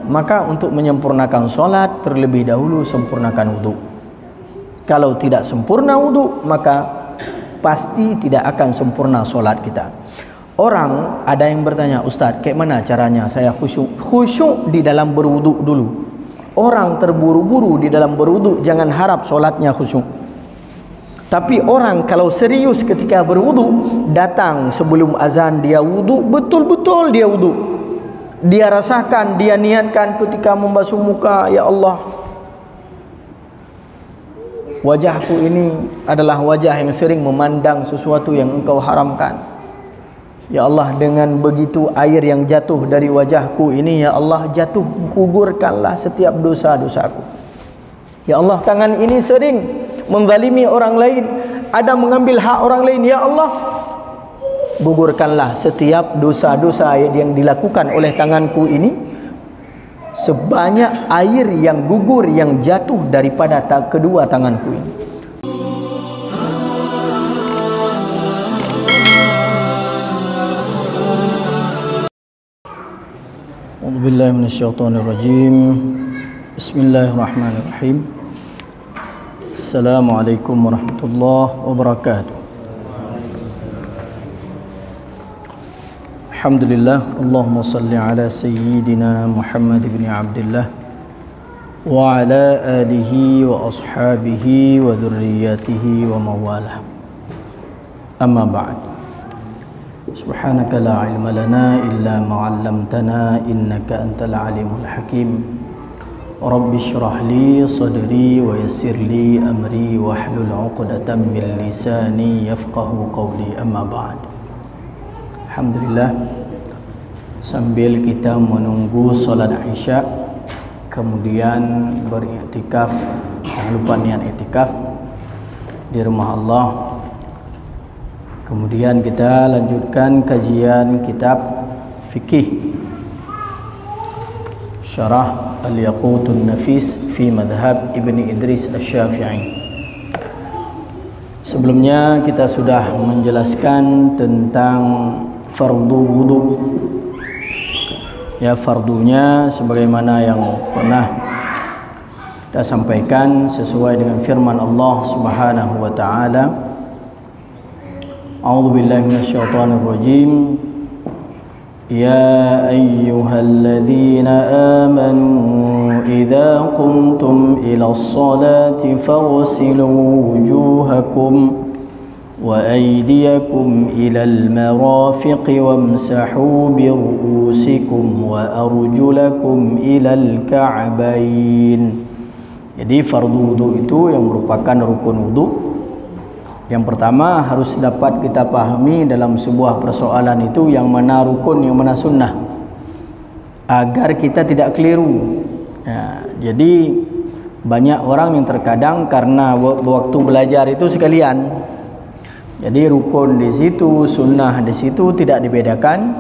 Maka untuk menyempurnakan solat terlebih dahulu sempurnakan wudu. Kalau tidak sempurna wudu, maka pasti tidak akan sempurna solat kita. Orang ada yang bertanya, Ustaz, kayak mana caranya saya khusyuk? Khusyuk di dalam berwudu dulu. Orang terburu-buru di dalam berwudu, jangan harap solatnya khusyuk. Tapi orang kalau serius ketika berwudu, datang sebelum azan dia wudu, betul-betul dia wudu. Dia rasakan, dia niatkan ketika membasuh muka, ya Allah, wajahku ini adalah wajah yang sering memandang sesuatu yang Engkau haramkan. Ya Allah, dengan begitu air yang jatuh dari wajahku ini, ya Allah, jatuh, gugurkanlah setiap dosa-dosaku. Ya Allah, tangan ini sering menzalimi orang lain, ada mengambil hak orang lain, ya Allah, gugurkanlah setiap dosa-dosa yang dilakukan oleh tanganku ini sebanyak air yang gugur, yang jatuh daripada kedua tanganku ini. A'udzubillahi minasyaitonirrajim. Bismillahirrahmanirrahim. Assalamualaikum warahmatullahi wabarakatuh. Alhamdulillah, Allahumma salli ala sayyidina Muhammad ibn Abdullah wa ala alihi wa ashabihi wa dhurriyyatihi wa mawalah. Amma ba'd. Subhanaka la ilma lana illa ma 'allamtana innaka antal alimul hakim. Rabbi shrah li sadri wa yassir li amri wahlul 'uqdatam min lisani yafqahu qawli. Amma ba'd. Alhamdulillah, sambil kita menunggu salat Isya, kemudian beriktikaf, jangan lupa niat iktikaf di rumah Allah. Kemudian kita lanjutkan kajian kitab fikih Syarah Al-Yaqutun Nafis fi Madhab Ibni Idris Asy-Syafi'i. Sebelumnya kita sudah menjelaskan tentang fardu wudu. Ya, fardunya sebagaimana yang pernah kita sampaikan sesuai dengan firman Allah Subhanahu wa taala. A'udzu billahi minasyaitonir rajim. Ya ayyuhalladzina amanu idza qumtum ilas salati faghsilu wujuhakum وأيديكم إلى المرافق وامسحوا برؤوسكم وأرجلكم إلى الكعبين. Jadi fardu wudu itu yang merupakan rukun wudu. Yang pertama harus dapat kita pahami dalam sebuah persoalan itu yang mana rukun, yang mana sunnah, agar kita tidak keliru. Ya, jadi banyak orang yang terkadang karena waktu belajar itu sekalian, jadi rukun di situ, sunnah di situ tidak dibedakan.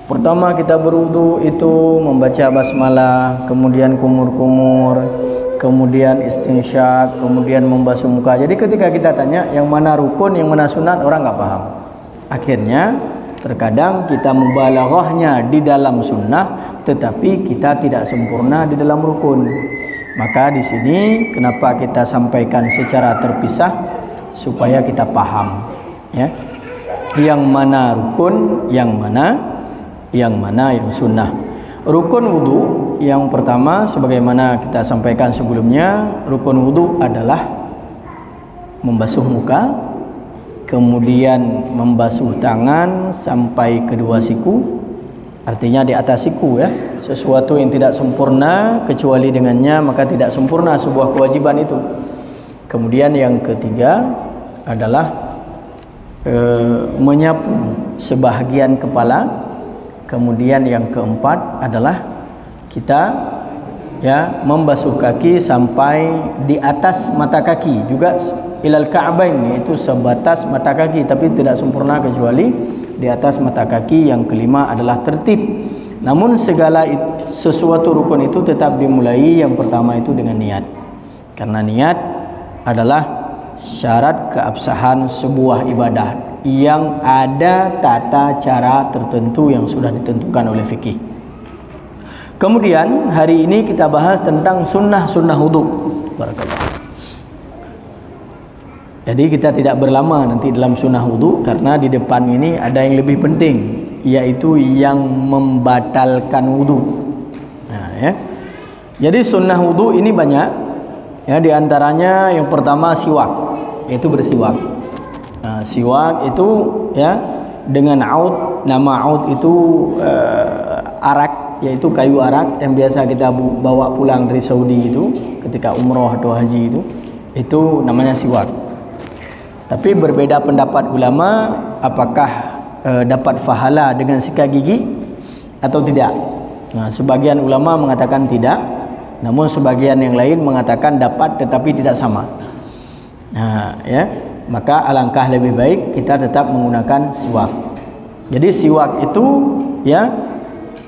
Pertama kita berwudu itu membaca basmalah, kemudian kumur-kumur, kemudian istinsyak, kemudian membasuh muka. Jadi ketika kita tanya yang mana rukun, yang mana sunat, orang nggak paham. Akhirnya terkadang kita mubalaghahnya di dalam sunnah, tetapi kita tidak sempurna di dalam rukun. Maka di sini kenapa kita sampaikan secara terpisah, supaya kita paham, ya, yang mana rukun, yang mana yang sunnah. Rukun wudu yang pertama sebagaimana kita sampaikan sebelumnya, rukun wudu adalah membasuh muka, kemudian membasuh tangan sampai kedua siku, artinya di atas siku, ya. Sesuatu yang tidak sempurna kecuali dengannya maka tidak sempurna sebuah kewajiban itu. Kemudian yang ketiga adalah menyapu sebahagian kepala. Kemudian yang keempat adalah kita, ya, membasuh kaki sampai di atas mata kaki, juga ilal ka'bain, yaitu sebatas mata kaki, tapi tidak sempurna kecuali di atas mata kaki. Yang kelima adalah tertib. Namun segala sesuatu rukun itu tetap dimulai yang pertama itu dengan niat, karena niat adalah syarat keabsahan sebuah ibadah yang ada tata cara tertentu yang sudah ditentukan oleh fikih. Kemudian hari ini kita bahas tentang sunnah-sunnah wudu. Barakallah. Jadi kita tidak berlama nanti dalam sunnah wudu, karena di depan ini ada yang lebih penting, yaitu yang membatalkan wudu. Nah, ya. Jadi sunnah wudu ini banyak. Ya, di antaranya yang pertama siwak, yaitu bersiwak. Nah, siwak itu ya dengan aud, nama aud itu arak, yaitu kayu arak yang biasa kita bawa pulang dari Saudi itu ketika umroh atau haji itu namanya siwak. Tapi berbeda pendapat ulama apakah dapat pahala dengan sikat gigi atau tidak. Nah, sebagian ulama mengatakan tidak, namun sebagian yang lain mengatakan dapat tetapi tidak sama. Nah, ya, maka alangkah lebih baik kita tetap menggunakan siwak. Jadi siwak itu ya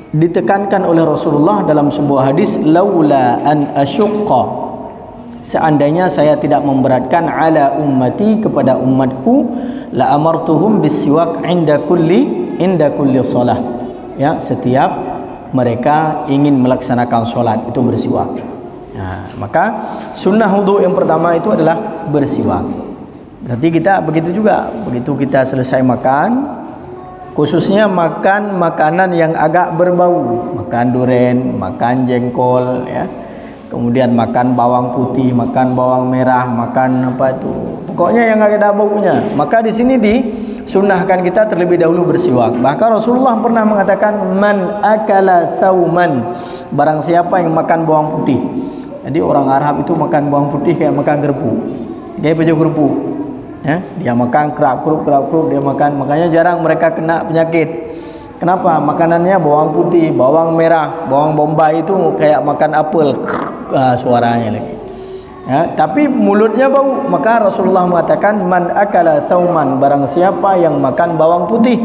ditekankan oleh Rasulullah dalam sebuah hadis, laula an asyqa, seandainya saya tidak memberatkan ala ummati, kepada umatku, la amartuhum bisiwak inda kulli shalah, ya, setiap mereka ingin melaksanakan solat itu bersiwak. Nah, maka sunnah wudu yang pertama itu adalah bersiwak. Berarti kita begitu juga, begitu kita selesai makan, khususnya makan makanan yang agak berbau, makan duren, makan jengkol, ya, kemudian makan bawang putih, makan bawang merah, makan apa itu, pokoknya yang agak ada baunya, maka di sini disunnahkan kita terlebih dahulu bersiwak. Bahkan Rasulullah pernah mengatakan, man akala thauman, barang siapa yang makan bawang putih. Jadi orang Arab itu makan bawang putih kayak makan gerpu, kayak baju gerpu. Ya, dia makan kerap dia makan, makanya jarang mereka kena penyakit. Kenapa? Makanannya bawang putih, bawang merah, bawang bombay itu kayak makan apel, suaranya lagi. Ya, tapi mulutnya bau. Maka Rasulullah mengatakan, man akala thauman, barang siapa yang makan bawang putih,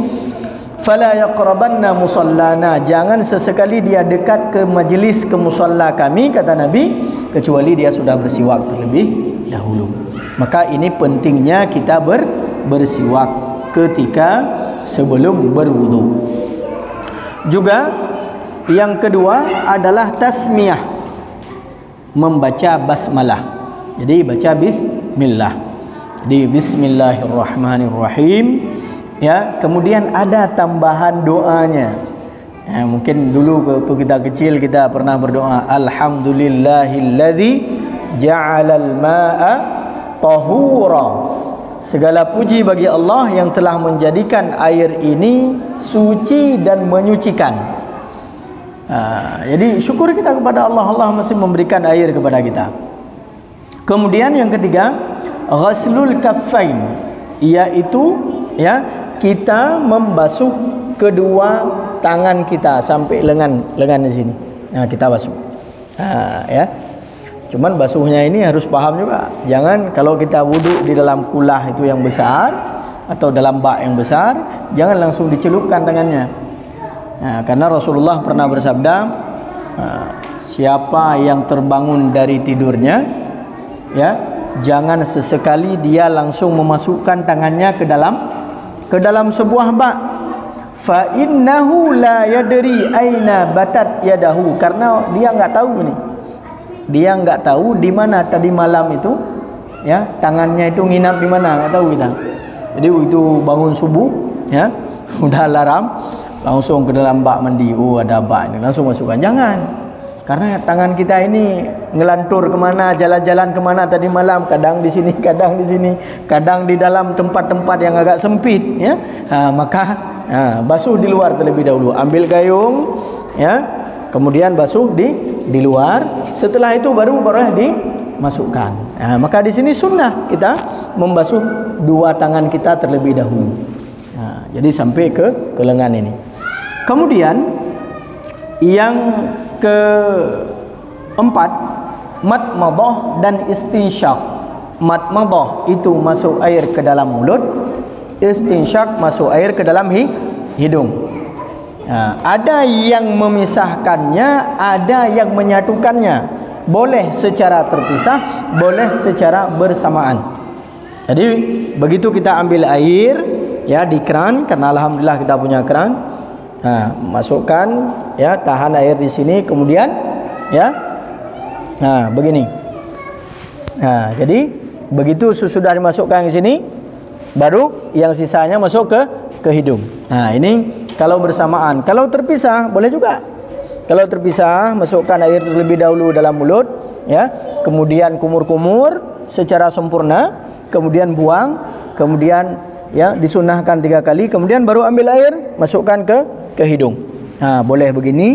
fala yaqrabanna musallana, jangan sesekali dia dekat ke majlis, ke musalla kami, kata Nabi, kecuali dia sudah bersiwak terlebih dahulu. Maka ini pentingnya kita bersiwak ketika sebelum berwudu. Juga yang kedua adalah tasmiyah, membaca basmalah. Jadi baca bismillah. Jadi bismillahirrahmanirrahim. Ya, kemudian ada tambahan doanya. Ya, mungkin dulu waktu kita kecil kita pernah berdoa, alhamdulillahilladzi ja'alal ma'a tahura, segala puji bagi Allah yang telah menjadikan air ini suci dan menyucikan. Jadi syukur kita kepada Allah, Allah masih memberikan air kepada kita. Kemudian yang ketiga, ghaslul kaffain, yaitu ya kita membasuh kedua tangan kita sampai lengan di sini. Nah, kita basuh. Ya. Cuman basuhnya ini harus paham juga. Jangan kalau kita wudhu di dalam kulah itu yang besar atau dalam bak yang besar, jangan langsung dicelupkan tangannya. Nah, karena Rasulullah pernah bersabda, siapa yang terbangun dari tidurnya, ya, jangan sesekali dia langsung memasukkan tangannya ke dalam sebuah bak. Fa innahu la yadri aina batat yadahu, karena dia enggak tahu nih. Dia enggak tahu di mana tadi malam itu, ya, tangannya itu nginap di mana, enggak tahu kita. Jadi itu bangun subuh, ya, udah alarm, langsung ke dalam bak mandi. Oh, ada bak ini, langsung masukkan. Jangan. Karena tangan kita ini ngelantur kemana, jalan-jalan kemana tadi malam, kadang di sini, kadang di dalam tempat-tempat yang agak sempit, ya. Maka basuh di luar terlebih dahulu. Ambil gayung, ya, kemudian basuh di luar. Setelah itu baru dimasukkan. Maka di sini sunnah kita membasuh dua tangan kita terlebih dahulu. Jadi sampai ke lengan ini. Kemudian yang keempat, madmadah dan istinsyaq. Madmadah itu masuk air ke dalam mulut, istinsyaq masuk air ke dalam hidung. Ada yang memisahkannya, ada yang menyatukannya. Boleh secara terpisah, boleh secara bersamaan. Jadi begitu kita ambil air, ya, di keran, karena alhamdulillah kita punya keran, Masukkan, ya, tahan air di sini, kemudian, ya, begini. Jadi begitu sudah dimasukkan ke sini, baru yang sisanya masuk ke hidung. Ini kalau bersamaan. Kalau terpisah boleh juga. Kalau terpisah, masukkan air terlebih dahulu dalam mulut, ya, kemudian kumur-kumur secara sempurna, kemudian buang, kemudian, ya, disunahkan 3 kali, kemudian baru ambil air, masukkan ke hidung. Boleh begini,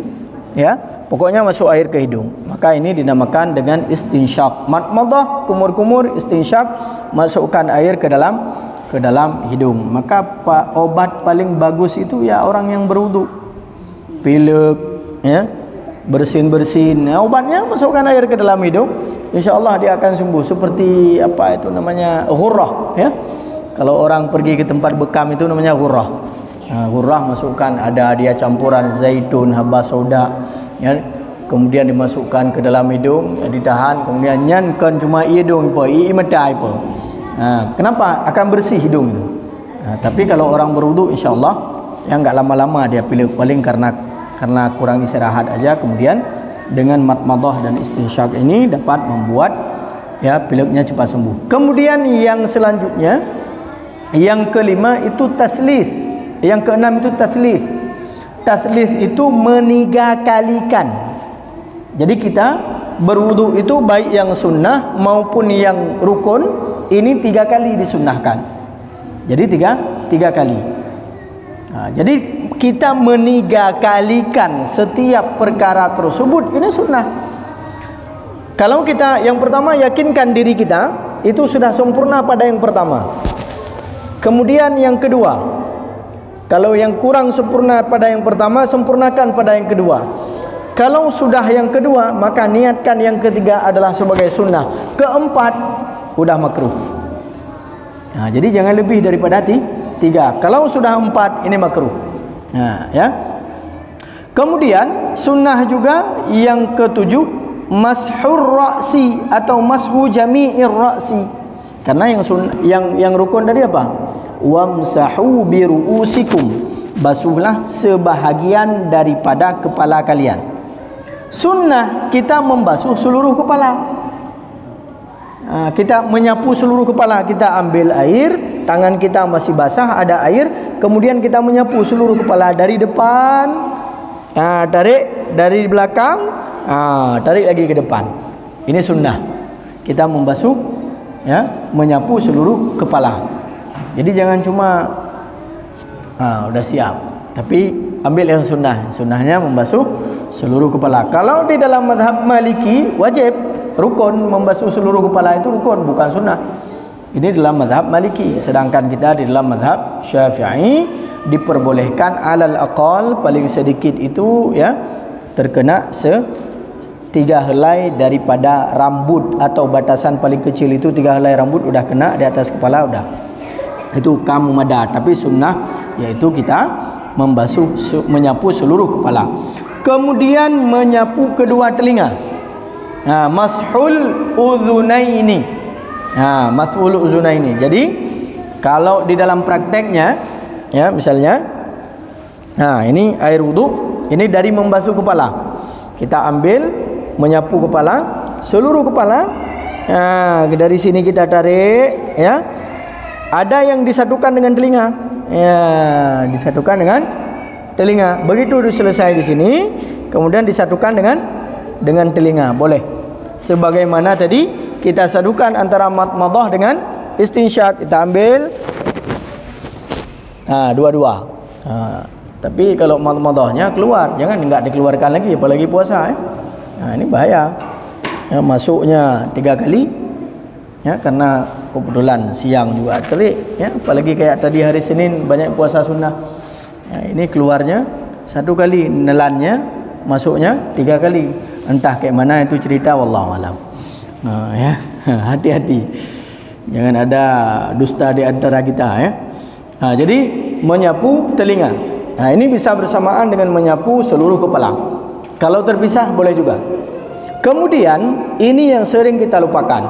ya, pokoknya masuk air ke hidung. Maka ini dinamakan dengan istinsyaq. Madmadah, kumur-kumur, istinsyaq, masukkan air ke dalam hidung. Maka obat paling bagus itu ya orang yang berwudu, pilek, ya, bersin-bersin, obatnya masukkan air ke dalam hidung, insyaallah dia akan sembuh. Seperti apa itu namanya, ghurrah, ya. Kalau orang pergi ke tempat bekam itu namanya ghurrah. Ghurrah masukkan, ada dia campuran zaitun, habas sauda, ya, kemudian dimasukkan ke dalam hidung, ditahan, kemudian nyankan cuma hidung apa, mata apa. Kenapa? Akan bersih hidung itu. Tapi kalau orang berwudu, insyaallah ya enggak lama-lama dia pilih, paling karena kurang istirahat aja. Kemudian dengan madmadah dan istinsyaq ini dapat membuat, ya, pileknya cepat sembuh. Kemudian yang selanjutnya, yang kelima itu taslith. Yang keenam itu taslith. Taslith itu menigakalikan. Jadi kita berwudu itu baik yang sunnah maupun yang rukun, ini 3 kali disunnahkan. Jadi tiga kali. Jadi kita menigakalikan setiap perkara tersebut, ini sunnah. Kalau kita yang pertama yakinkan diri kita itu sudah sempurna pada yang pertama. Kemudian yang kedua, kalau yang kurang sempurna pada yang pertama, sempurnakan pada yang kedua. Kalau sudah yang kedua, maka niatkan yang ketiga adalah sebagai sunnah. Keempat, udah makruh. Jadi jangan lebih daripada 3. Kalau sudah 4, ini makruh. Ya. Kemudian sunnah juga yang ketujuh, mashur ra'si atau mashu jami'ir ra'si. Karena yang rukun tadi apa? Wamsahu bi ru'usikum, basuhlah sebahagian daripada kepala kalian. Sunnah kita membasuh seluruh kepala. Kita menyapu seluruh kepala. Kita ambil air, tangan kita masih basah, ada air, kemudian kita menyapu seluruh kepala dari depan, tarik dari belakang, tarik lagi ke depan. Ini sunnah. Kita membasuh, ya, menyapu seluruh kepala. Jadi jangan cuma udah siap, tapi ambil yang sunnah. Sunnahnya membasuh seluruh kepala. Kalau di dalam mazhab Maliki wajib, rukun, membasuh seluruh kepala itu rukun, bukan sunnah. Ini dalam mazhab Maliki. Sedangkan kita di dalam mazhab Syafi'i diperbolehkan alal aqal, paling sedikit itu, ya, terkena 3 helai daripada rambut, atau batasan paling kecil itu 3 helai rambut udah kena di atas kepala, udah. Itu kamu mada. Tapi sunnah yaitu kita membasuh, menyapu seluruh kepala. Kemudian menyapu kedua telinga. Mashul udhunaini. Mashul udhunaini. Jadi kalau di dalam prakteknya, ya, misalnya, ini air wudu, ini dari membasuh kepala. Kita ambil, menyapu kepala, seluruh kepala. Dari sini kita tarik, ya. Ada yang disatukan dengan telinga, ya, disatukan dengan telinga. Begitu selesai di sini, kemudian disatukan dengan telinga, boleh. Sebagaimana tadi kita satukan antara madmadah dengan istinsyaq. Kita ambil, dua-dua. Tapi kalau madmadahnya keluar, jangan enggak dikeluarkan lagi, apalagi puasa, ini bahaya. Ya, masuknya 3 kali, ya, karena kebetulan siang juga terik, ya, apalagi kayak tadi hari Senin banyak puasa sunnah, ya, ini keluarnya 1 kali, nelannya masuknya 3 kali. Entah kayak mana itu cerita, wallahu alam. Ya, hati-hati, jangan ada dusta di antara kita, ya. Jadi menyapu telinga, ini bisa bersamaan dengan menyapu seluruh kepala. Kalau terpisah boleh juga. Kemudian ini yang sering kita lupakan,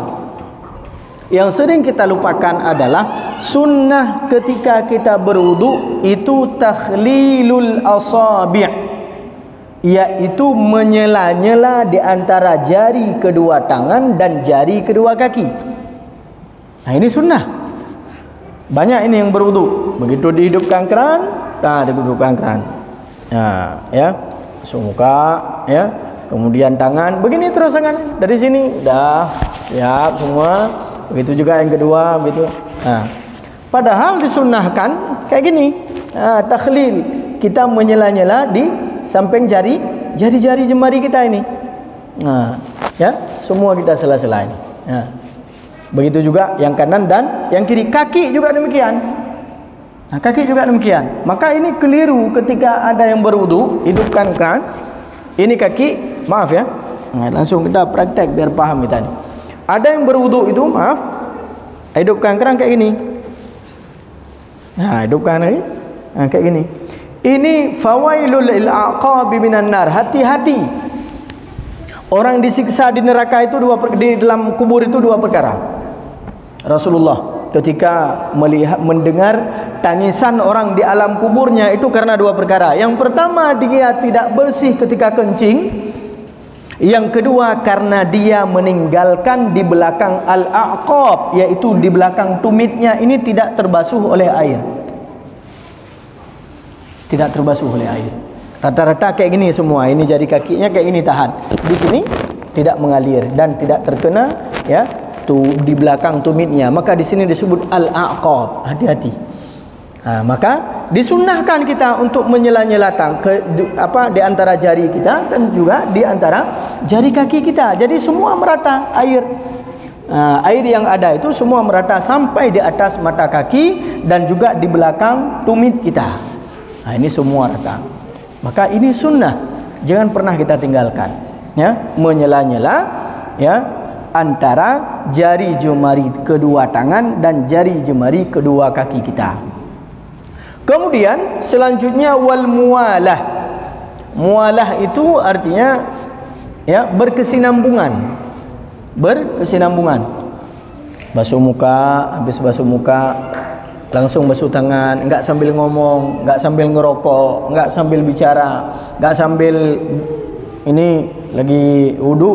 Yang sering kita lupakan adalah sunnah ketika kita berwudu itu takhlilul asabi', yaitu menyela-nyela di antara jari kedua tangan dan jari kedua kaki. Nah, ini sunnah. Banyak ini yang berwudu, begitu dihidupkan keran, dihidupkan keran. Nah, ya, muka, ya, kemudian tangan, begini terus tangan dari sini, dah siap semua. Begitu juga yang kedua, begitu. Nah, padahal disunnahkan kayak gini, takhlil, kita menyela-nyela di samping jari-jari jemari kita ini. Nah, ya, semua kita sela-sela ini. Nah, begitu juga yang kanan dan yang kiri, kaki juga demikian. Nah, kaki juga demikian. Maka ini keliru ketika ada yang berwudu, hidupkan kan. Ini kaki, maaf ya. Nah, langsung kita praktek biar paham kita nih. Ada yang berwudu itu, maaf, hidupkan keran kayak gini. Nah, hidupkan lagi. Nah, kayak gini. Ini fawailul lil aqabi minan nar. Hati-hati. Orang disiksa di neraka itu di dalam kubur itu dua perkara. Rasulullah ketika mendengar tangisan orang di alam kuburnya itu karena dua perkara. Yang pertama, dia tidak bersih ketika kencing. Yang kedua, karena dia meninggalkan di belakang al-aqab, yaitu di belakang tumitnya ini tidak terbasuh oleh air. Tidak terbasuh oleh air. Rata-rata kayak gini semua. Ini jari kakinya kayak gini tahan. Di sini tidak mengalir dan tidak terkena, ya, tuh di belakang tumitnya. Maka di sini disebut al-aqab. Hati-hati. Nah, maka disunnahkan kita untuk menyela-nyela di antara jari kita dan juga di antara jari kaki kita. Jadi semua merata air. Air yang ada itu semua merata sampai di atas mata kaki dan juga di belakang tumit kita. Nah, ini semua rata. Maka ini sunnah. Jangan pernah kita tinggalkan. Ya, menyela-nyela, ya, antara jari jemari kedua tangan dan jari jemari kedua kaki kita. Kemudian selanjutnya wal muwalah. Muwalah itu artinya, ya, berkesinambungan. Berkesinambungan. Basuh muka, habis basuh muka langsung basuh tangan, enggak sambil ngomong, enggak sambil ngerokok, enggak sambil bicara, enggak sambil ini lagi wudu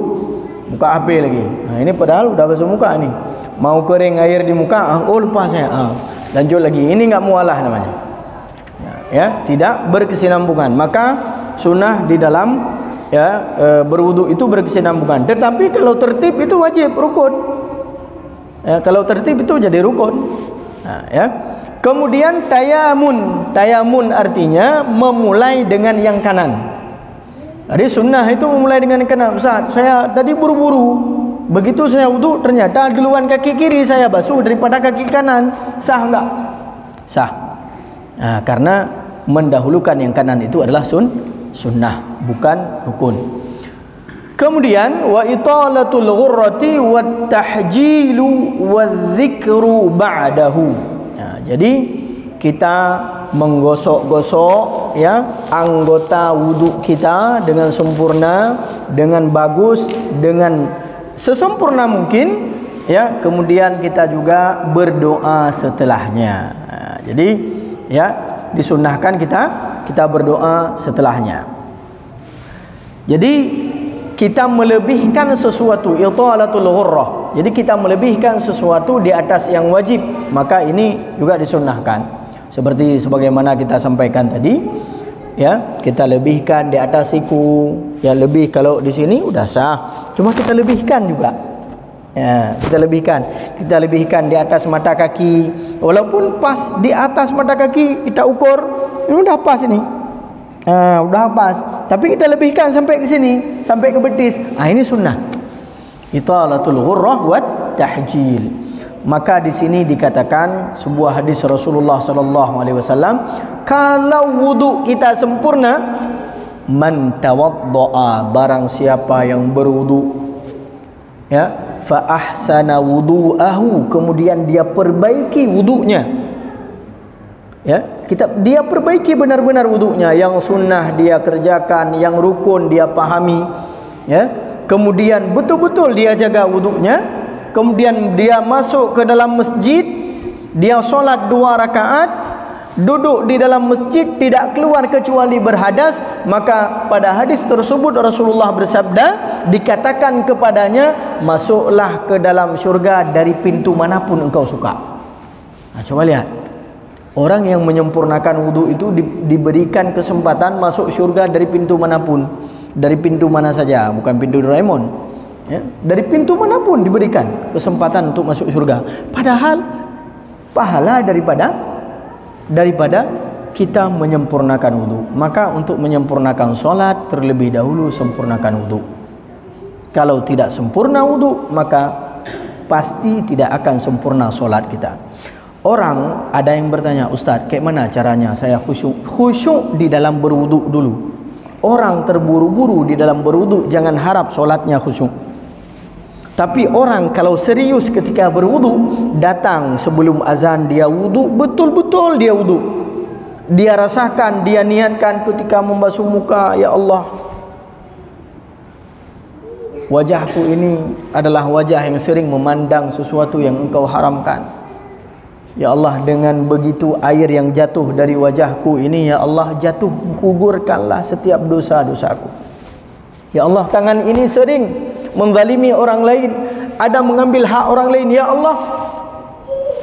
buka HP lagi. Nah, ini padahal udah basuh muka nih. Mau kering air di muka, oh lupa saya. Lanjut lagi. Ini enggak mualah namanya. Ya, tidak berkesinambungan. Maka sunnah di dalam, ya, berwudu itu berkesinambungan. Tetapi kalau tertib itu wajib, rukun. Ya, kalau tertib itu jadi rukun. Nah, ya. Kemudian tayamun. Tayamun artinya memulai dengan yang kanan. Jadi sunnah itu memulai dengan yang kanan. Ustaz, saya tadi buru-buru. Begitu saya wudu ternyata duluan kaki kiri saya basuh daripada kaki kanan. Sah enggak? Sah. Nah, karena mendahulukan yang kanan itu adalah sunnah, bukan rukun. Kemudian wa italatul ghurrati wat tahjilu wadzikru ba'dahu. Nah, jadi kita menggosok-gosok, ya, anggota wudu kita dengan sempurna, dengan bagus, dengan sesempurna mungkin, ya. Kemudian kita juga berdoa setelahnya. Nah, jadi, ya, disunnahkan kita berdoa setelahnya. Jadi kita melebihkan sesuatu, italatul ghurrah. Jadi kita melebihkan sesuatu di atas yang wajib, maka ini juga disunnahkan. Seperti sebagaimana kita sampaikan tadi, ya, kita lebihkan di atas siku, ya, lebih kalau di sini udah sah. Cuma kita lebihkan juga. Ya, kita lebihkan di atas mata kaki. Walaupun pas di atas mata kaki kita ukur, ini udah pas ini. Udah pas, tapi kita lebihkan sampai ke sini, sampai ke betis. Ini sunnah. Italatul ghurrah wat tahjil. Maka di sini dikatakan sebuah hadis Rasulullah sallallahu alaihi wasallam, kalau wudu kita sempurna, man tawaddaa, barang siapa yang berwudu, ya, fa ahsana wudu'ahu, kemudian dia perbaiki wudunya, ya, dia perbaiki benar-benar wudunya, yang sunnah dia kerjakan, yang rukun dia pahami, ya, kemudian betul-betul dia jaga wudunya, kemudian dia masuk ke dalam masjid, dia solat 2 rakaat, duduk di dalam masjid, tidak keluar kecuali berhadas, maka pada hadis tersebut Rasulullah bersabda, dikatakan kepadanya, masuklah ke dalam syurga dari pintu manapun engkau suka. Nah, coba lihat, orang yang menyempurnakan wudu itu diberikan kesempatan masuk syurga dari pintu manapun, dari pintu mana saja, bukan pintu Doraemon, ya, dari pintu manapun diberikan kesempatan untuk masuk syurga. Padahal pahala daripada kita menyempurnakan wudu. Maka untuk menyempurnakan solat, terlebih dahulu sempurnakan wudu. Kalau tidak sempurna wudu, maka pasti tidak akan sempurna solat kita. Orang ada yang bertanya, Ustaz, kayak mana caranya saya khusyuk? Khusyuk di dalam berwudu dulu. Orang terburu-buru di dalam berwudu, jangan harap solatnya khusyuk. Tapi orang kalau serius ketika berwudu, datang sebelum azan dia wudu, betul-betul dia wudu. Dia rasakan, dia niatkan ketika membasuh muka, ya Allah, wajahku ini adalah wajah yang sering memandang sesuatu yang engkau haramkan. Ya Allah, dengan begitu air yang jatuh dari wajahku ini, ya Allah, jatuh, gugurkanlah setiap dosa-dosaku. Ya Allah, tangan ini sering menzalimi orang lain, ada mengambil hak orang lain, ya Allah,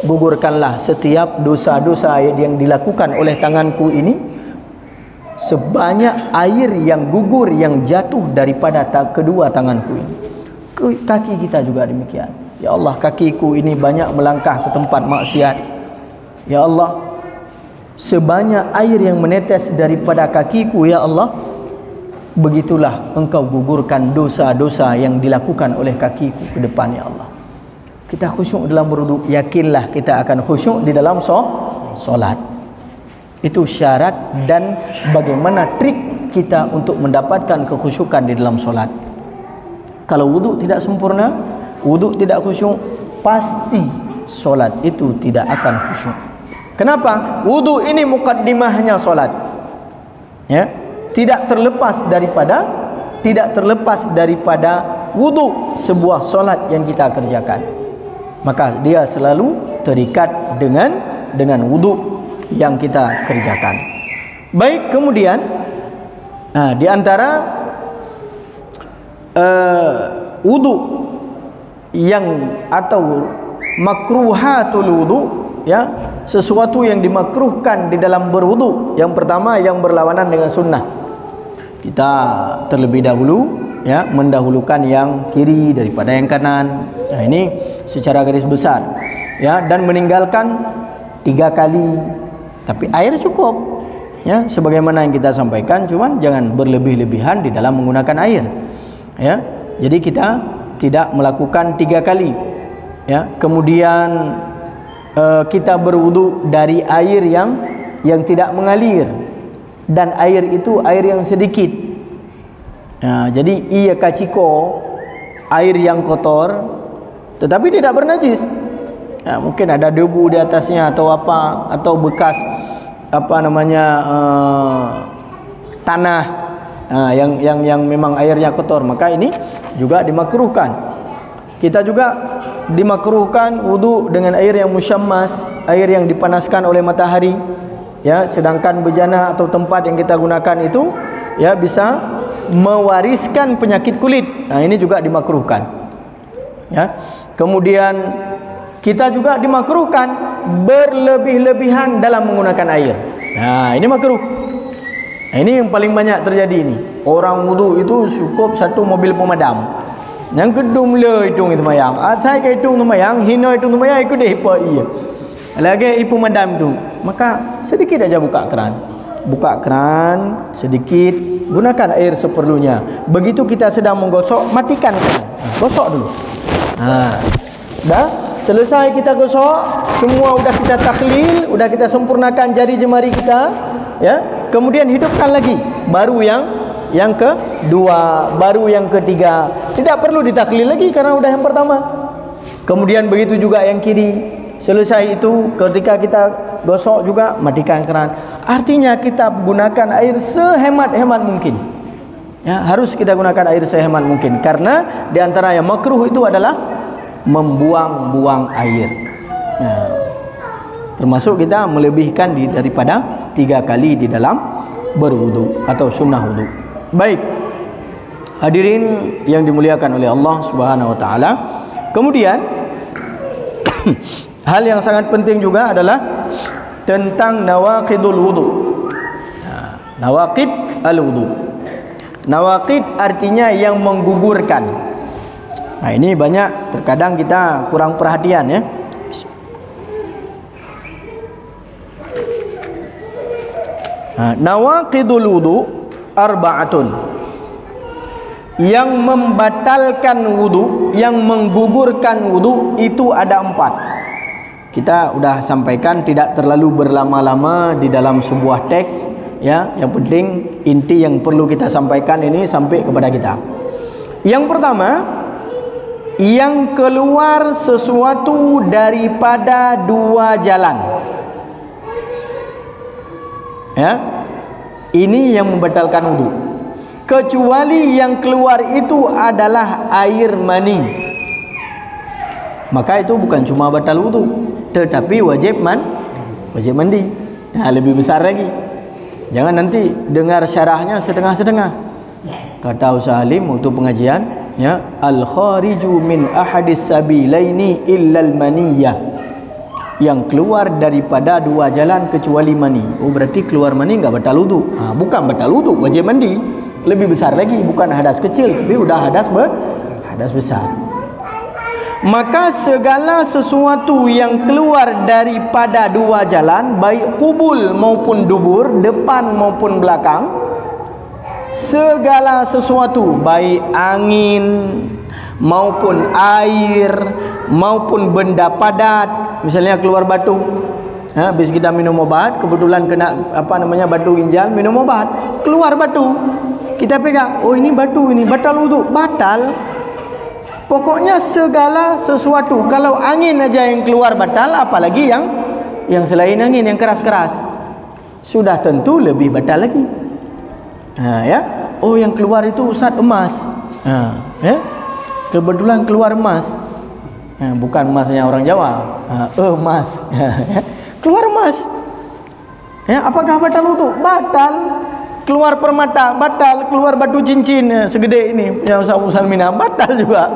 gugurkanlah setiap dosa-dosa yang dilakukan oleh tanganku ini, sebanyak air yang gugur, yang jatuh daripada kedua tanganku ini. Kaki kita juga demikian. Ya Allah, kakiku ini banyak melangkah ke tempat maksiat. Ya Allah, sebanyak air yang menetes daripada kakiku, ya Allah, begitulah engkau gugurkan dosa-dosa yang dilakukan oleh kakiku ke depan, ya Allah. Kita khusyuk dalam berwudu, yakinlah kita akan khusyuk di dalam solat. Itu syarat dan bagaimana trik kita untuk mendapatkan kekhusyukan di dalam solat. Kalau wudu tidak sempurna, wudu tidak khusyuk, pasti solat itu tidak akan khusyuk. Kenapa? Wudu ini mukaddimahnya solat, ya, tidak terlepas daripada wudu sebuah solat yang kita kerjakan. Maka dia selalu terikat dengan wudu yang kita kerjakan. Baik, kemudian di antara wudu yang atau makruhatul wudu, ya, sesuatu yang dimakruhkan di dalam berwudu. Yang pertama, yang berlawanan dengan sunnah. Kita terlebih dahulu, ya, mendahulukan yang kiri daripada yang kanan. Nah, ini secara garis besar, ya, dan meninggalkan 3 kali. Tapi air cukup, ya, sebagaimana yang kita sampaikan, cuman jangan berlebih-lebihan di dalam menggunakan air, ya. Jadi kita tidak melakukan 3 kali, ya. Kemudian kita berwudu dari air yang tidak mengalir, dan air itu air yang sedikit. Jadi iya kaciko, air yang kotor tetapi tidak bernajis. Mungkin ada debu di atasnya atau apa, atau bekas tanah yang memang airnya kotor, maka ini juga dimakruhkan. Kita juga dimakruhkan wudu dengan air yang musyammas, air yang dipanaskan oleh matahari, ya. Sedangkan bejana atau tempat yang kita gunakan itu, ya, bisa mewariskan penyakit kulit. Nah, ini juga dimakruhkan, ya. Kemudian kita juga dimakruhkan berlebih-lebihan dalam menggunakan air. Nah, ini makruh. Nah, ini yang paling banyak terjadi ini. Orang wudu itu cukup 1 mobil pemadam. Yang kedum le hitung itu mayang. Atai ke hitung tu mayang, hino hitung tu mayang ikut deh apa iya. Lagi ibu madam tu. Maka sedikit aja buka keran. Buka keran sedikit, gunakan air seperlunya. Begitu kita sedang menggosok, matikan keran. Gosok dulu. Dah selesai kita gosok, semua udah kita takhlil, udah kita sempurnakan jari jemari kita, ya. Kemudian hidupkan lagi. Baru yang kedua, baru yang ketiga. Tidak perlu ditakhlil lagi karena udah yang pertama. Kemudian begitu juga yang kiri. Selesai itu, ketika kita gosok juga, matikan keran. Artinya kita gunakan air sehemat-hemat mungkin, ya. Harus kita gunakan air sehemat mungkin, karena di antara yang makruh itu adalah membuang-buang air. Termasuk kita melebihkan daripada 3 kali di dalam berwudu atau sunnah wudu. Baik, hadirin yang dimuliakan oleh Allah Subhanahu wa taala. Kemudian hal yang sangat penting juga adalah tentang nawaqidul wudu. Nawaqid al-wudu. Nawaqid artinya yang menggugurkan. Nah, ini banyak terkadang kita kurang perhatian ya. Nawaqidul wudu arba'atun. Yang membatalkan wudu, yang menggugurkan wudu itu ada 4. Kita sudah sampaikan, tidak terlalu berlama-lama di dalam sebuah teks ya. Yang penting inti yang perlu kita sampaikan ini sampai kepada kita. Yang pertama, yang keluar sesuatu daripada 2 jalan. Ya. Ini yang membatalkan wudu. Kecuali yang keluar itu adalah air mani. Maka itu bukan cuma batal wudu, tetapi wajib mandi. Nah, lebih besar lagi. Jangan nanti dengar syarahnya setengah-setengah. Kata Ustaz Halim waktu pengajian, ya, al-khariju min ahadis sabilaini illal maniyah. Yang keluar daripada 2 jalan kecuali mani. Oh, berarti keluar mani enggak batal wudu. Bukan batal wudu, wajib mandi. Lebih besar lagi, bukan hadas kecil, tapi udah hadas besar. Maka segala sesuatu yang keluar daripada 2 jalan, baik kubul maupun dubur, depan maupun belakang, segala sesuatu baik angin maupun air maupun benda padat, misalnya keluar batu, habis kita minum obat, kebetulan kena batu ginjal, minum obat, keluar batu, kita pegang, oh ini batu, ini batal wudu, batal. Pokoknya segala sesuatu, kalau angin aja yang keluar batal, apalagi yang selain angin, yang keras-keras, sudah tentu lebih batal lagi. Ya, oh yang keluar itu Ustaz emas, ya, kebetulan keluar emas, bukan emasnya orang Jawa, emas, keluar emas, ya, apakah batal wudu? Batal. Keluar permata batal, keluar batu cincin segede ini yang Ustaz Salmina batal juga.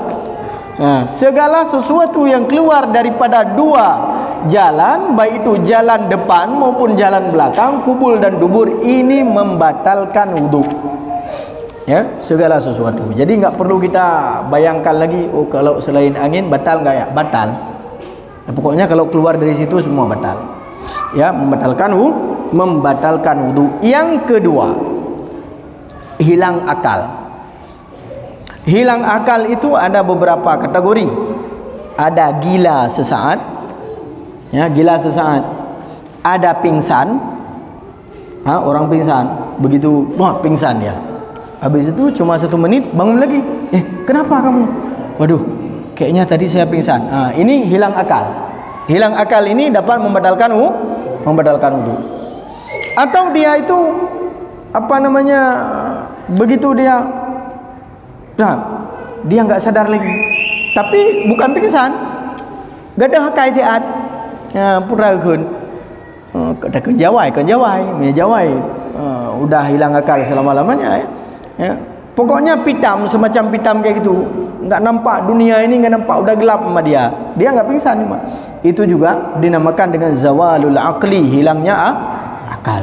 Segala sesuatu yang keluar daripada 2 jalan, baik itu jalan depan maupun jalan belakang, kubul dan dubur, ini membatalkan wudu. Ya, segala sesuatu. Jadi enggak perlu kita bayangkan lagi, oh kalau selain angin batal enggak ya? Batal. Pokoknya kalau keluar dari situ semua batal. Ya, membatalkan wudu. Yang kedua, hilang akal. Hilang akal itu ada beberapa kategori. Ada gila sesaat, ya, gila sesaat. Ada pingsan, orang pingsan, begitu pingsan ya. Habis itu cuma 1 menit bangun lagi. Kenapa kamu? Waduh, kayaknya tadi saya pingsan. Ini hilang akal. Hilang akal ini dapat membatalkan wudu. Atau dia itu begitu dia nggak sadar lagi, tapi bukan pingsan, gak ada hakai tiat, ya pura ada kenjawai, udah hilang akal selama-lamanya ya. Pokoknya pitam, semacam pitam kayak gitu, nggak nampak dunia ini, nggak nampak, udah gelap sama dia nggak pingsan cuma. Itu juga dinamakan dengan zawalul aqli, hilangnya akal.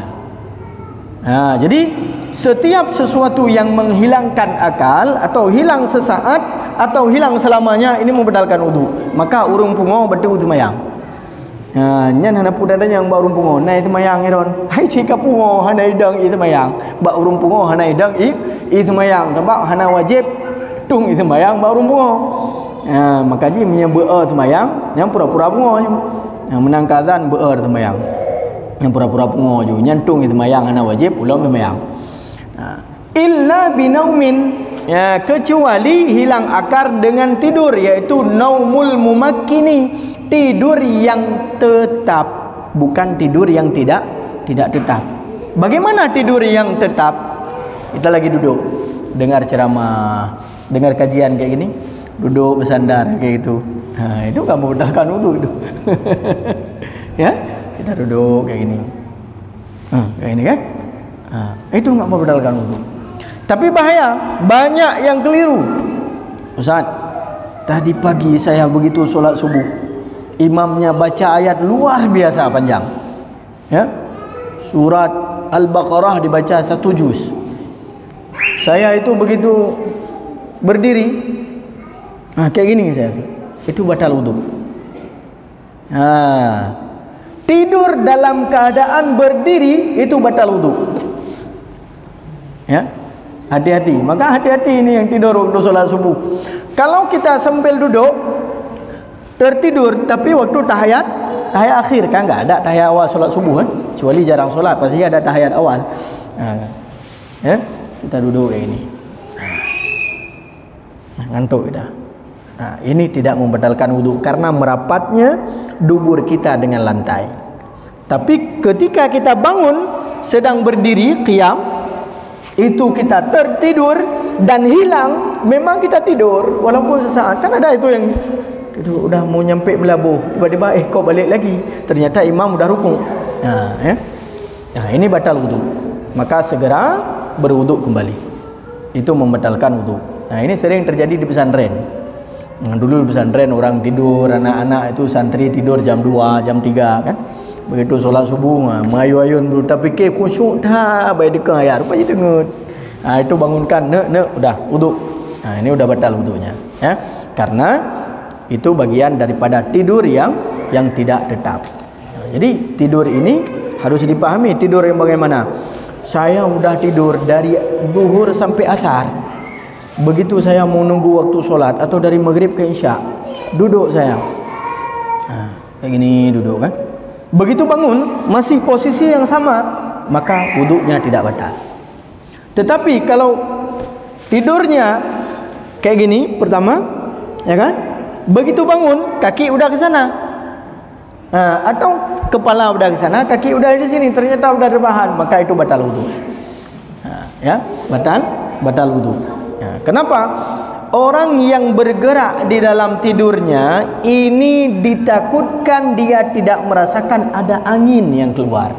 Jadi setiap sesuatu yang menghilangkan akal atau hilang sesaat atau hilang selamanya, ini membatalkan wudu. Maka urung pungo batu tumayang. Nyan hana pudada yang ba urung pungo nai tumayang iron. Hai cika pungo hana idang itu mayang. Ba urung pungo hana idang itu mayang. Tabak hana wajib tung itu mayang ba urung pungo. Maka ji punya beer tumayang, yang pura-pura pungo je. Menang kazan beer tumayang. Yang pura-pura pungo je, nyantung itu mayang hana wajib ulang tumayang. Illa binaumin, ya, kecuali hilang akar dengan tidur, yaitu naumul mumakkini, tidur yang tetap, bukan tidur yang tidak tetap. Bagaimana tidur yang tetap? Kita lagi duduk dengar ceramah, dengar kajian kayak gini, duduk bersandar kayak gitu. Itu enggak membatalkan wudu itu. Ya, kita duduk kayak gini. Kayak ini kan? Itu enggak membatalkan wudu. Tapi bahaya, banyak yang keliru. Ustaz, tadi pagi saya begitu solat subuh, imamnya baca ayat luar biasa panjang. Ya. Surat Al-Baqarah dibaca 1 juz. Saya itu begitu berdiri, kayak gini saya. Itu batal wudu. Tidur dalam keadaan berdiri itu batal wudu. Ya. Hati-hati. Maka hati-hati ini yang tidur waktu solat subuh. Kalau kita sambil duduk tertidur tapi waktu tahiyat akhir, kan enggak ada tahiyat awal solat subuh kan? Kecuali jarang solat pasti ada tahiyat awal. Ya, kita duduk kayak ini. Ngantuk dah. Ini tidak membatalkan wudu karena merapatnya dubur kita dengan lantai. Tapi ketika kita bangun sedang berdiri qiyam, itu kita tertidur dan hilang, memang kita tidur walaupun sesaat. Kan ada itu yang tidur udah mau nyampe melabuh, tiba-tiba kau balik lagi, ternyata imam udah rukuk. Ini batal wudu. Maka segera berwudu kembali. Itu membatalkan wudu. Ini sering terjadi di pesantren. Dulu di pesantren orang tidur, anak-anak itu santri tidur jam 2, jam 3 kan. Begitu solat subuh, mengayu-ayun dulu, tapi fikir khusyuk dah, baik dekat ayat rupanya dengar. Itu bangunkan, udah wudu. Ini udah batal wudunya, ya. Karena itu bagian daripada tidur yang tidak tetap. Jadi tidur ini harus dipahami, tidur yang bagaimana. Saya udah tidur dari zuhur sampai asar. Begitu saya mau nunggu waktu solat atau dari maghrib ke isya, duduk saya. Kayak gini duduk kan. Begitu bangun masih posisi yang sama, maka wudunya tidak batal. Tetapi kalau tidurnya kayak gini pertama, ya kan? Begitu bangun kaki udah ke sana. Atau kepala udah ke sana, kaki udah di sini, ternyata udah rebahan, maka itu batal wudu. Ya, batal wudu. Kenapa? Orang yang bergerak di dalam tidurnya ini ditakutkan dia tidak merasakan ada angin yang keluar.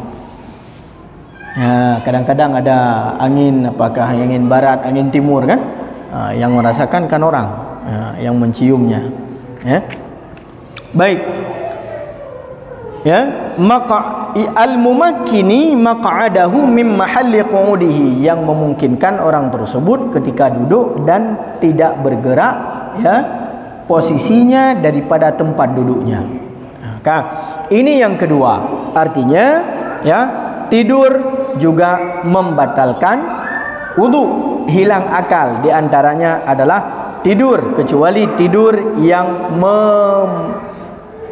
Kadang-kadang ada angin, apakah angin barat, angin timur kan? Yang merasakan kan orang, yang menciumnya. Ya. Baik. Ya, maka al-mumakkini maq'adahu min mahalli qu'udihi, yang memungkinkan orang tersebut ketika duduk dan tidak bergerak, ya, posisinya daripada tempat duduknya. Maka ini yang kedua, artinya ya tidur juga membatalkan wudu, hilang akal. Di antaranya adalah tidur, kecuali tidur yang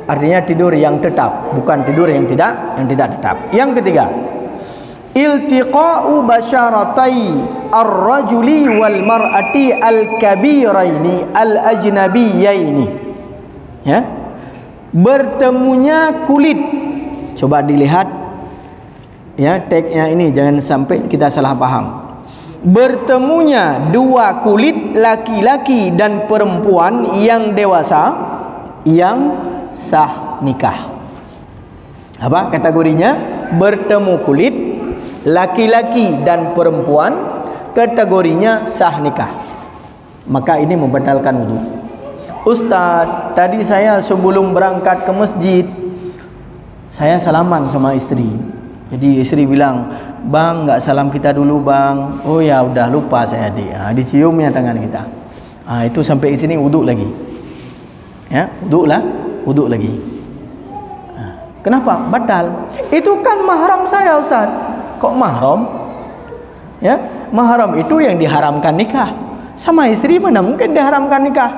artinya tidur yang tetap, bukan tidur yang tidak tetap. Yang ketiga, iltiqa'u basyaratai ar-rajuli wal mar'ati al-kabiraini al-ajnabiyaini. Ya. Bertemunya kulit. Coba dilihat ya tagnya ini, jangan sampai kita salah paham. Bertemunya dua kulit, laki-laki dan perempuan yang dewasa yang sah nikah. Apa kategorinya? Bertemu kulit, laki-laki dan perempuan, kategorinya sah nikah. Maka ini membatalkan wudu. Ustaz, tadi saya sebelum berangkat ke masjid, saya salaman sama istri. Jadi istri bilang, "Bang, enggak salam kita dulu, Bang." Oh ya, udah lupa saya, Dik. Diciumnya tangan kita. Itu sampai sini wudu lagi. Ya, wudu lagi. Kenapa? Batal. Itu kan mahram saya, Ustaz. Kok mahram? Ya, mahram itu yang diharamkan nikah. Sama istri mana mungkin diharamkan nikah?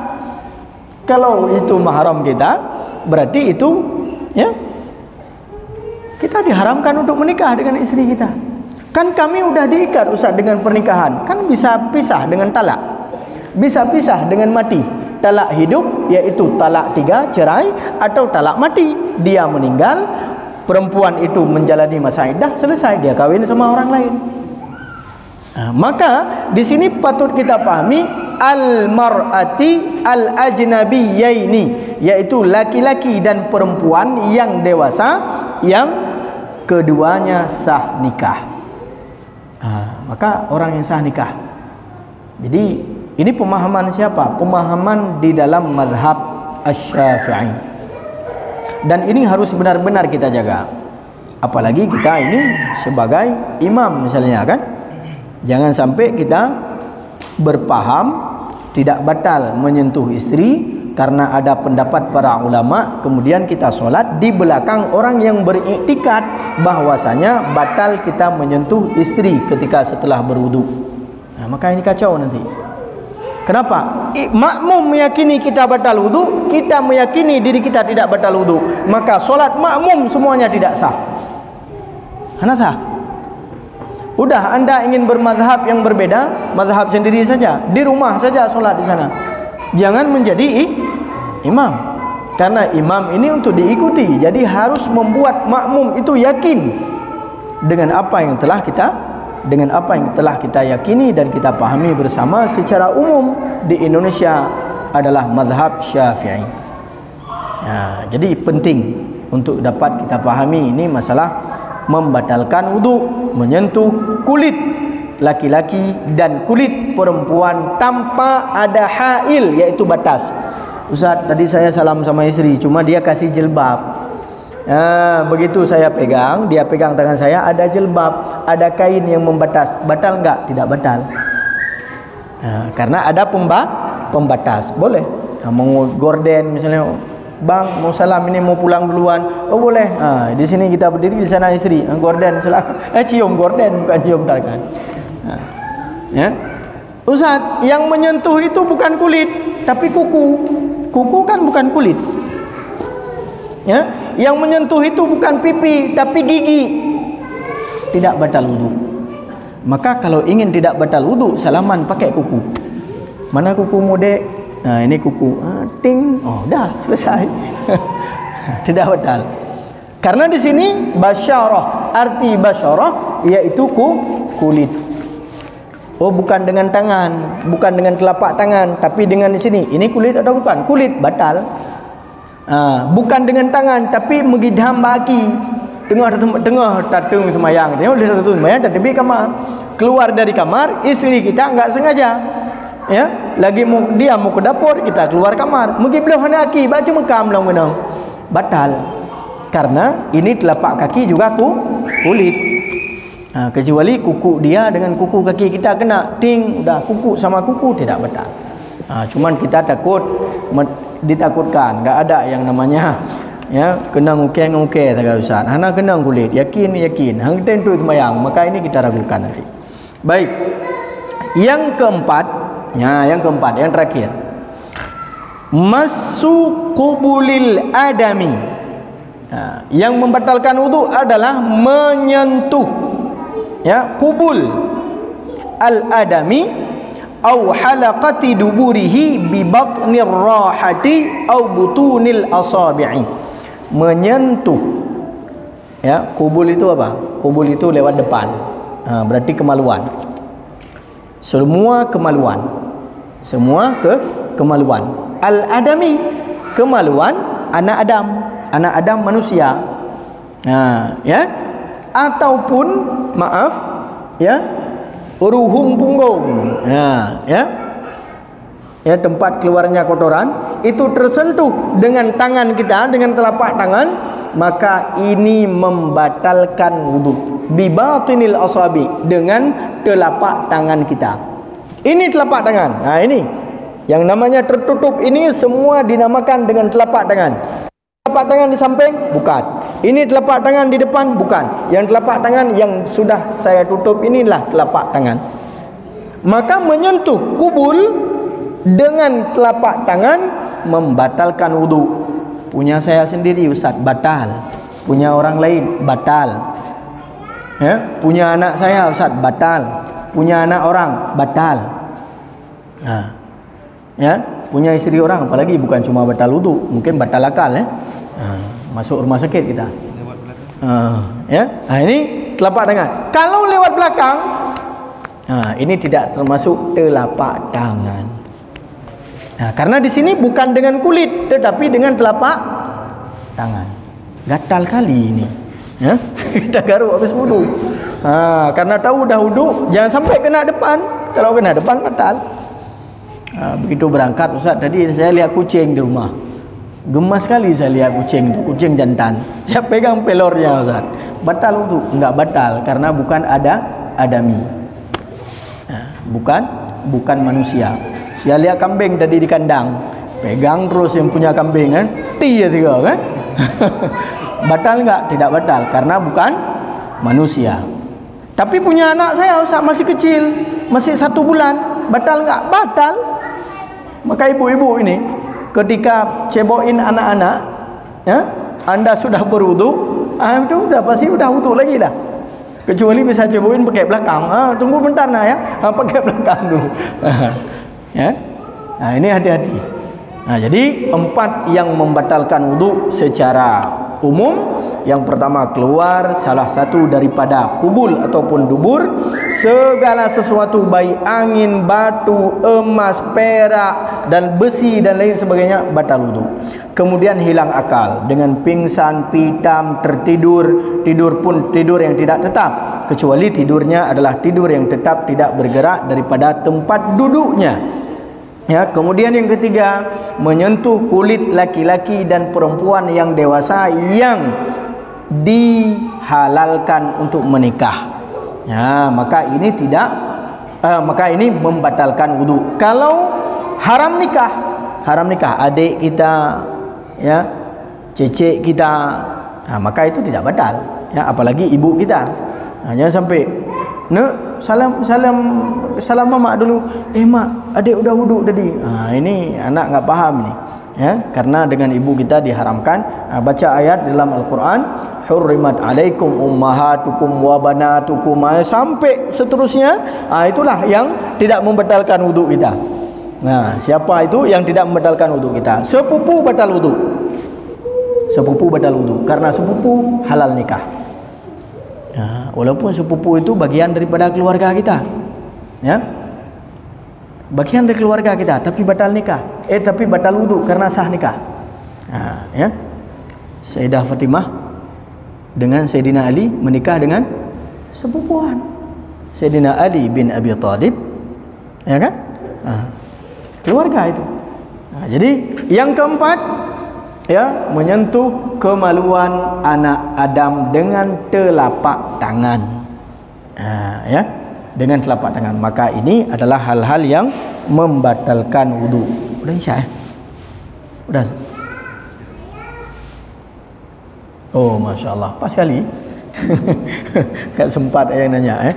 Kalau itu mahram kita, berarti itu ya kita diharamkan untuk menikah dengan istri kita. Kan kami udah diikat, Ustaz, dengan pernikahan. Kan bisa pisah dengan talak, bisa pisah dengan mati. Talak hidup yaitu talak 3, cerai, atau talak mati, dia meninggal, perempuan itu menjalani masa iddah, selesai, dia kawin sama orang lain. Maka di sini patut kita pahami, al-mar'ati al-ajnabiyyaini, yaitu laki-laki dan perempuan yang dewasa yang keduanya sah nikah. Maka orang yang sah nikah. Jadi ini pemahaman siapa? Pemahaman di dalam mazhab Asy-Syafi'i. Dan ini harus benar-benar kita jaga. Apalagi kita ini sebagai imam misalnya kan. Jangan sampai kita berpaham tidak batal menyentuh istri karena ada pendapat para ulama, kemudian kita solat di belakang orang yang beriktikad bahwasanya batal kita menyentuh istri ketika setelah berwudu. Maka ini kacau nanti. Kenapa? Makmum meyakini kita batal wudu, kita meyakini diri kita tidak batal wudu, maka solat makmum semuanya tidak sah. Hanatha. Udah, anda ingin bermazhab yang berbeda, mazhab sendiri saja, di rumah saja solat di sana. Jangan menjadi imam, karena imam ini untuk diikuti. Jadi harus membuat makmum itu yakin dengan apa yang telah kita yakini dan kita pahami bersama secara umum di Indonesia adalah mazhab Syafi'i. Jadi penting untuk dapat kita pahami ini masalah membatalkan wudu, menyentuh kulit laki-laki dan kulit perempuan tanpa ada hail, yaitu batas. Ustaz, tadi saya salam sama istri, cuma dia kasih jilbab. Begitu saya pegang, dia pegang tangan saya, ada jilbab, ada kain yang membatas. Batal enggak? Tidak batal. Karena ada pembatas. Boleh. Mau gorden misalnya, bang mau salam ini mau pulang duluan, oh boleh. Di sini kita berdiri, di sana istri, gorden salam, cium gorden, bukan cium tangan. Ya, Ustaz, yang menyentuh itu bukan kulit tapi kuku. Kuku kan bukan kulit. Ya, yang menyentuh itu bukan pipi tapi gigi. Tidak batal wudu. Maka kalau ingin tidak batal wudu, salaman pakai kuku. Mana kuku mode? Nah, ini kuku. Ting. Oh, dah selesai. Tidak batal. Karena di sini basyarah, arti basyarah yaitu kulit. Oh, bukan dengan tangan, bukan dengan telapak tangan, tapi dengan di sini. Ini kulit atau bukan? Kulit, batal. Bukan dengan tangan, tapi mengidam baki. Tengah tatung semayang. Tengok dia tatung semayang, tapi kamar. Keluar dari kamar, istri kita enggak sengaja. Ya, lagi dia mau ke dapur, kita keluar kamar. Mungkin belum kaki, baca mekam belum menang. Batal. Karena ini telapak kaki juga kulit. Kecuali kuku dia dengan kuku kaki kita kena, ting, udah kuku sama kuku tidak batal. Cuman kita ditakutkan, enggak ada yang namanya ya kena ngukeh tak Ustaz. Hana kena kulit, yakin hang tentu semayang, maka ini kita ragukan nanti. Baik. Yang keempat, yang terakhir. Masu qubulil adami. Yang membatalkan wudu adalah menyentuh kubul al-adami au halaqati duburihi bi batnir rahati au butunil asabi'i. Menyentuh kubul itu apa? Kubul itu lewat depan. Berarti kemaluan. Semua kemaluan al-adami, kemaluan anak Adam manusia. Ataupun ruhung punggung, tempat keluarnya kotoran itu tersentuh dengan tangan kita, dengan telapak tangan, maka ini membatalkan wudu. Bi batinil asabi, dengan telapak tangan kita. Ini telapak tangan. Ini yang namanya tertutup ini semua dinamakan dengan telapak tangan. Telapak tangan di samping bukan. Ini telapak tangan di depan bukan. Yang telapak tangan yang sudah saya tutup inilah telapak tangan. Maka menyentuh kubul dengan telapak tangan membatalkan wudu. Punya saya sendiri Ustaz batal. Punya orang lain batal. Punya anak saya Ustaz batal. Punya anak orang batal. Punya istri orang apalagi bukan cuma batal wudu, mungkin batal akal masuk rumah sakit kita. Ini telapak tangan. Kalau lewat belakang, ini tidak termasuk telapak tangan. Nah, karena di sini bukan dengan kulit, tetapi dengan telapak tangan. Gatal kali ini. Ya, kita garuk habis wudu. Karena tahu dah wudu, jangan sampai kena depan. Kalau kena depan batal. Begitu berangkat Ustaz, tadi saya lihat kucing di rumah. Gemas sekali saya lihat kucing itu, kucing jantan. Saya pegang pelornya Ustaz. Batal wudu? Enggak batal karena bukan adami. Bukan manusia. Saya lihat kambing tadi di kandang. Pegang terus yang punya kambing kan. Tiga kan. Batal enggak? Tidak batal karena bukan manusia. Tapi punya anak saya Ustaz masih kecil, masih 1 bulan. Batal enggak? Batal. Maka ibu-ibu ini ketika cebokin anak-anak, ya, Anda sudah berwudu, itu sudah pasti sudah wudu lagi dah. Kecuali bisa cebokin pakai belakang. Tunggu bentar nak ya. Pakai belakang dulu. Ya. Nah, ini hati-hati. Nah, jadi 4 yang membatalkan wudu secara umum. Yang pertama, keluar salah satu daripada kubul ataupun dubur, segala sesuatu baik angin, batu, emas, perak dan besi dan lain sebagainya batal wudu. Kemudian hilang akal dengan pingsan, pitam, tertidur, tidur pun tidur yang tidak tetap, kecuali tidurnya adalah tidur yang tetap tidak bergerak daripada tempat duduknya. Ya, kemudian yang ketiga, menyentuh kulit laki-laki dan perempuan yang dewasa yang dihalalkan untuk menikah. Ya, maka ini membatalkan wudu. Kalau haram nikah, adik kita, ya, cecek kita, maka itu tidak batal. Ya, apalagi ibu kita. Jangan sampai salam mama dulu. Mak, adik udah wudu tadi. Ini anak nggak paham nih. Ya, karena dengan ibu kita diharamkan. Baca ayat dalam Al-Quran, hurrimat alaikum ummahatukum wa banatukum, sampai seterusnya. Itulah yang tidak membatalkan wudu kita. Nah, siapa itu yang tidak membatalkan wudu kita? Sepupu batal wudu. Sepupu batal wudu karena sepupu halal nikah. Ya, walaupun sepupu itu bagian daripada keluarga kita, ya, bagian dari keluarga kita, tapi batal nikah, tapi batal wudu karena sah nikah. Nah, ya, Sayyidah Fatimah dengan Sayyidina Ali menikah dengan sepupuan Sayyidina Ali bin Abi Thalib, ya kan? Keluarga itu. Jadi yang keempat, ya, menyentuh kemaluan anak Adam dengan telapak tangan. Ya, dengan telapak tangan. Maka ini adalah hal-hal yang membatalkan wudu. Udah Isya ya? Udah. Oh, Masya Allah, pas sekali. Gak sempat yang nanya.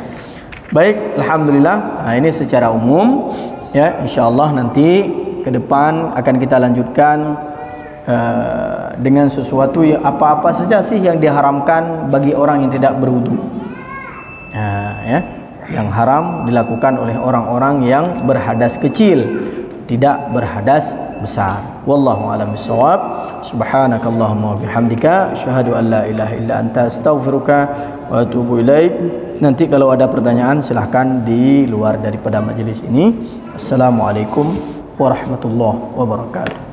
Baik, Alhamdulillah. Ini secara umum, ya, InsyaAllah nanti ke depan akan kita lanjutkan dengan sesuatu yang apa-apa saja sih yang diharamkan bagi orang yang tidak berwudu. Ya, yang haram dilakukan oleh orang-orang yang berhadas kecil, tidak berhadas besar. Wallahu a'lam bishawab. Subhanakallahumma bihamdika asyhadu an la ilaha illa anta astaghfiruka wa atubu ilaik. Nanti kalau ada pertanyaan silahkan di luar daripada majelis ini. Assalamualaikum warahmatullahi wabarakatuh.